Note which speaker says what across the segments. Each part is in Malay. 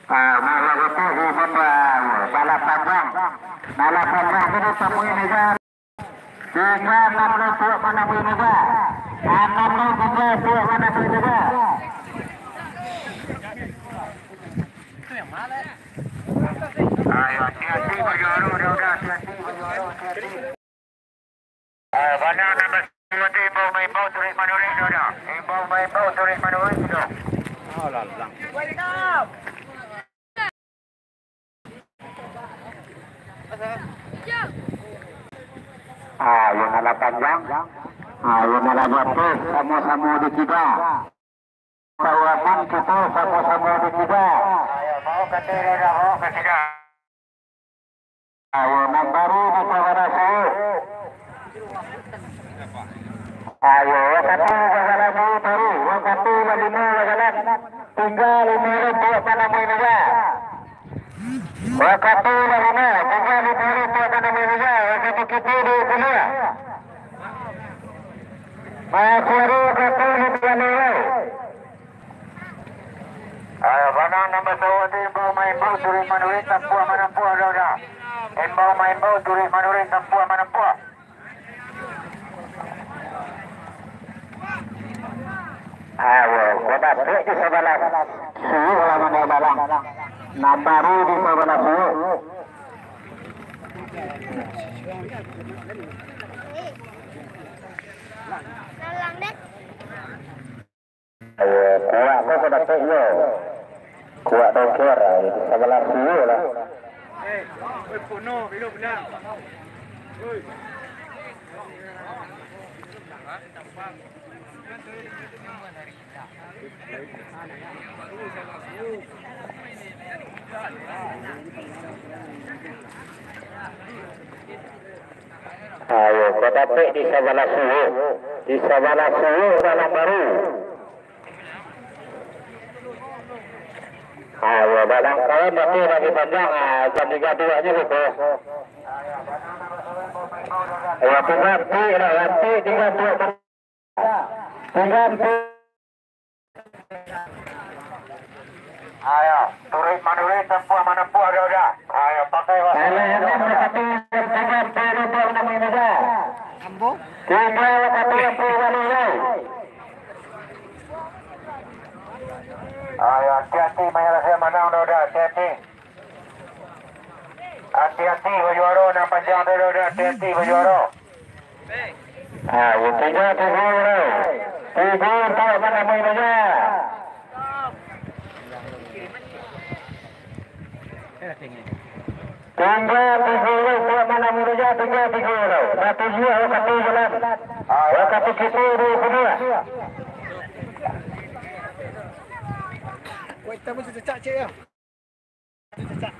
Speaker 1: Malah itu hukum balap panjang ini temui juga sehingga 60 buah mana pun juga 63 buah mana pun juga ayo hati-hati berjuru udah hati-hati mana nama imbau main-bau turis manuris sudah imbau main-bau turis manuris sudah oh lalang yang ala panjang yang ala bagus sama-sama di kita kawasan kita sama-sama di kita mau ke tidak yang baru di Sawarasi wakatu lagi baru wakatu lima wagalan tinggal 5 buah panama juga waktu lama tinggal 5 buah panama juga waktu kita di dunia masih waktu di nilai mana nama sawati imbau main-bau turis manuris tampuah manampuah roda imbau main-bau turis manuris tampuah manampuah kota truk di sebelah suhu lama mau balang nambaru di sebelah suhu
Speaker 2: Nalang dek
Speaker 1: kuat kok kota truk yo kuat doker di sebelah suhu lah
Speaker 3: puno hidup benar
Speaker 1: ayo kota truk di sebelah suhu dalam baru ayo balang kau berarti lagi panjang jam 3.2 nya gitu ayo ganti 3.2 ayo turis manuris tempuh manampuh ada ayo pakai ayo hati-hati menyelesaikan mana udah hati-hati berjuara nak panjang udah hati-hati berjuara tiga tak mana main aja tinggal 3 tak mana main aja tinggal 3 satu jiwa waktu jalan waktu kita di kedua
Speaker 3: kita mesti cecak cik ya cecak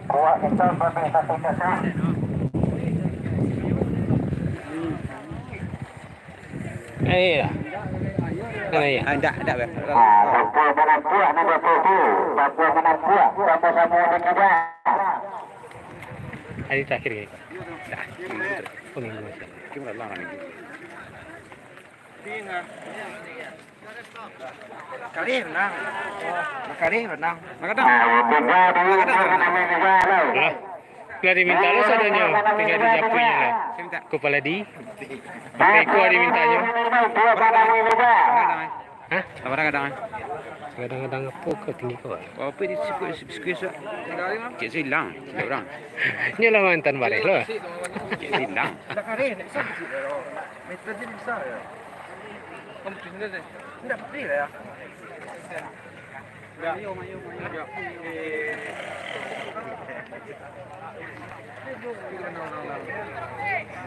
Speaker 1: kuat kita sampai satu cecak
Speaker 4: iya ada
Speaker 1: Papua menampuah ni betul tu Papua menampuah sama-sama di kita
Speaker 4: hari terakhir ni kita lah lagi
Speaker 3: kali renang
Speaker 4: Keluar diminta lo sadanya tinggal di japunya lah kepala di keluar dimintanya hah? Kadang-kadang apa ke tinggi kau?
Speaker 5: Apa di sekolah cik silang orang.
Speaker 4: Ni lah mantan balik lo.
Speaker 5: Cik silang.
Speaker 3: meter je besar ya. Kamu tinggal deh. Tidak putih lah ya. Mayo.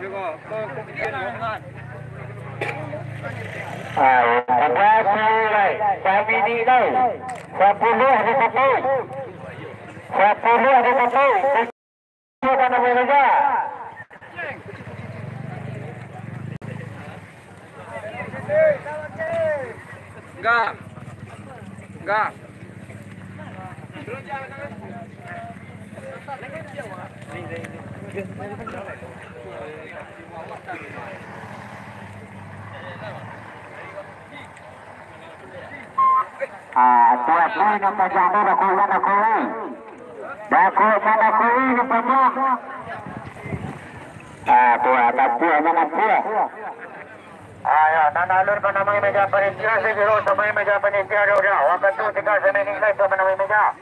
Speaker 3: Juga kau kan.
Speaker 1: Kami di lau 10 di situ 10 di situ kita nak bekerja
Speaker 3: Enggak.
Speaker 1: Tuat ni nak jadi dah kau nak kau ni. Dah kau mana kau ni pemok. Tuat tapi mana dia. Ayo, nana lur pada mai meja panitia segera sampai meja panitia dah. Waktu tu 3 seminggu lagi tu pada mai meja.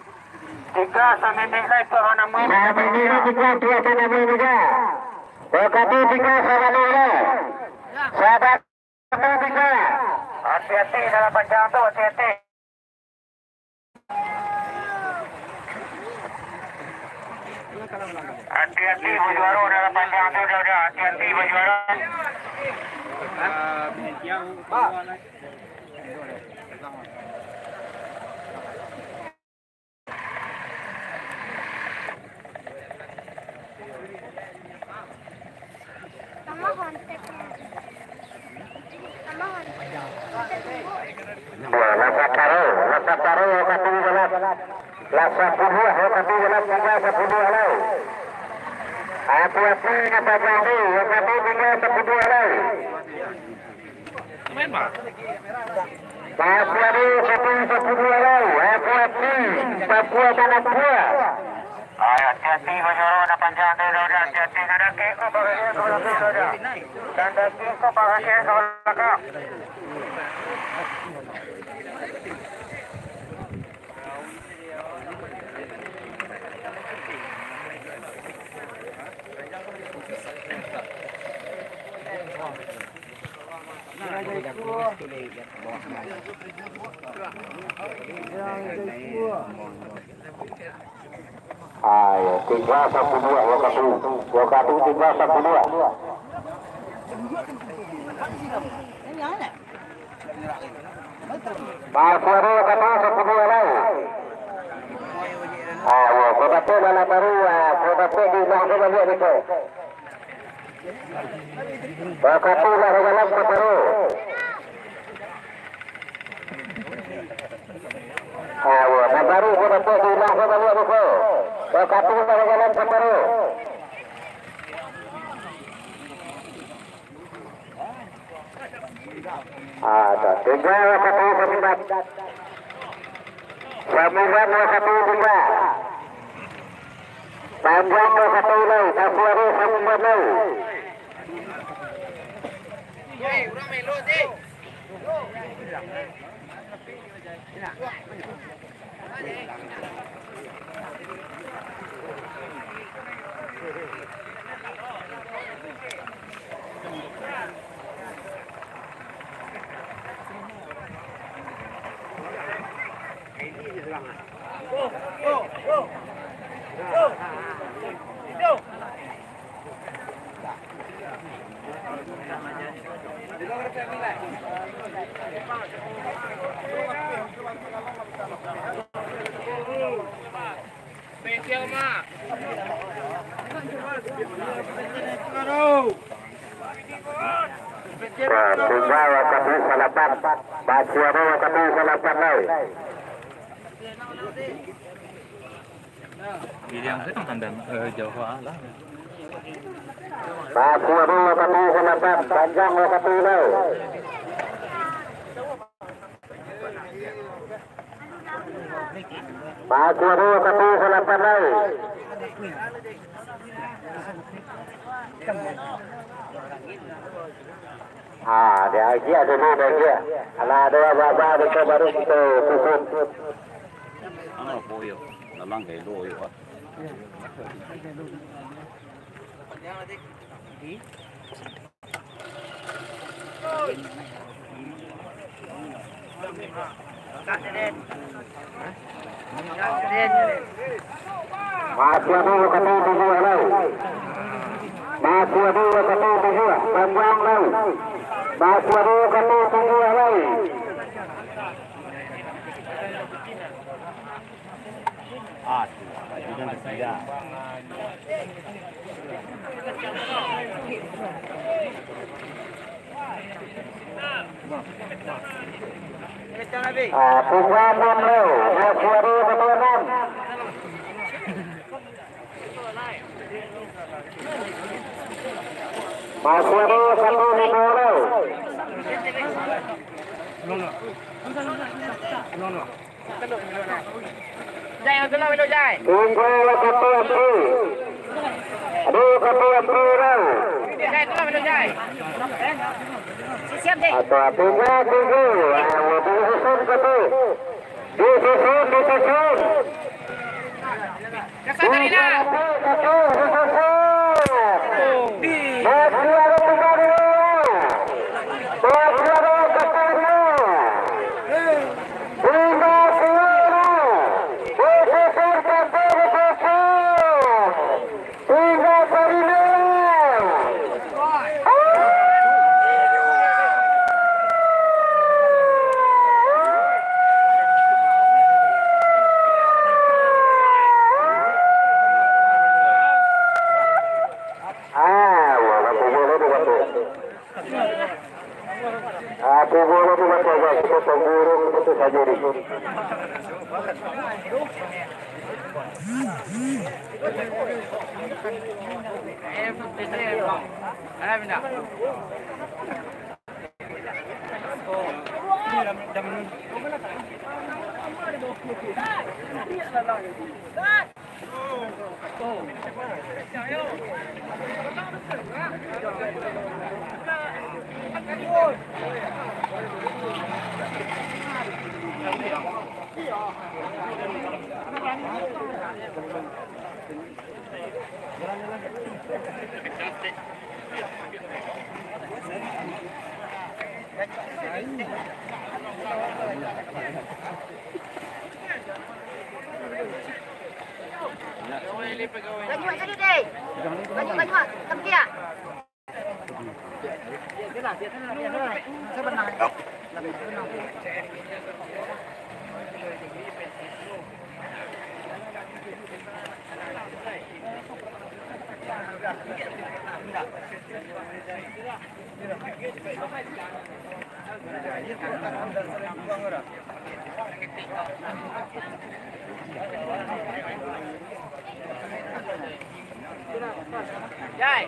Speaker 1: 3 seminggu lagi tu mana mai. Nah, ini juga tuat pada mai meja. Waktu 3 seminggu lagi. Sahabat tiga. Hati-hati dalam panjang tu, hati-hati. Hati-hati berjuara dalam panjang tu, dah. Hati-hati berjuara. Lasa taruh, kata jelas. Lasa puluh, kata jelas. Tinggal 10 halai. Hati-hati kata jadi, kata tinggal 10 halai.
Speaker 3: Main mah.
Speaker 1: Papua ni 10 halai. Hati-hati, Papua tanah Papua. Hati-hati berjuara nak panjang tu, dah. Hati-hati ada keko bahagia kalau tu, dah. Dan ada keko bahagia kalau tak. Ayo, 3-1-2 waktu 3-1-2. Baru kata 10 lagi. Ayo, kota tu dalam baru, kota tu di mana balik itu. Waktu lah dalam baru. Ayo, baru kota tu di mana balik itu. Waktu lah dalam baru. Ada 3-1-9. Sambungan 1-2. Panjang 1 lagi, Tafuari sambungan lagi. Tunggal waktu salapan, Bacuara waktu salapan lagi.
Speaker 4: Yang saya tandang Jawa lah.
Speaker 1: Bacuara waktu salapan, panjang waktu lagi. Bacuara waktu salapan lagi. Dia aja dulu dia. Kalau ada apa-apa kita baru kita susun.
Speaker 5: Ano po yun? Nalang kay Loy.
Speaker 1: Masih ada kata tujuh lagi. Masih ada kata tujuh, panjang lagi. Masih ada kata tujuh lagi.
Speaker 5: Jangan tidak.
Speaker 1: Tunggal enam, masih ada kata enam. Masih ada satu lagi.
Speaker 3: No. Jai, ang tuloy mo Jai.
Speaker 1: Tinggal ketua MPI. Aduh ketua MPI lah.
Speaker 3: Jai, tuloy mo Jai. Siap deh.
Speaker 1: Atau tinggal. Disusun ketua. Disusun.
Speaker 3: Kasar tadi na.
Speaker 1: Aku boleh buat apa? Kita pemburu itu saja di.
Speaker 2: Banyuak tadi deh. Banyuak. Tempat dia.
Speaker 3: Jai.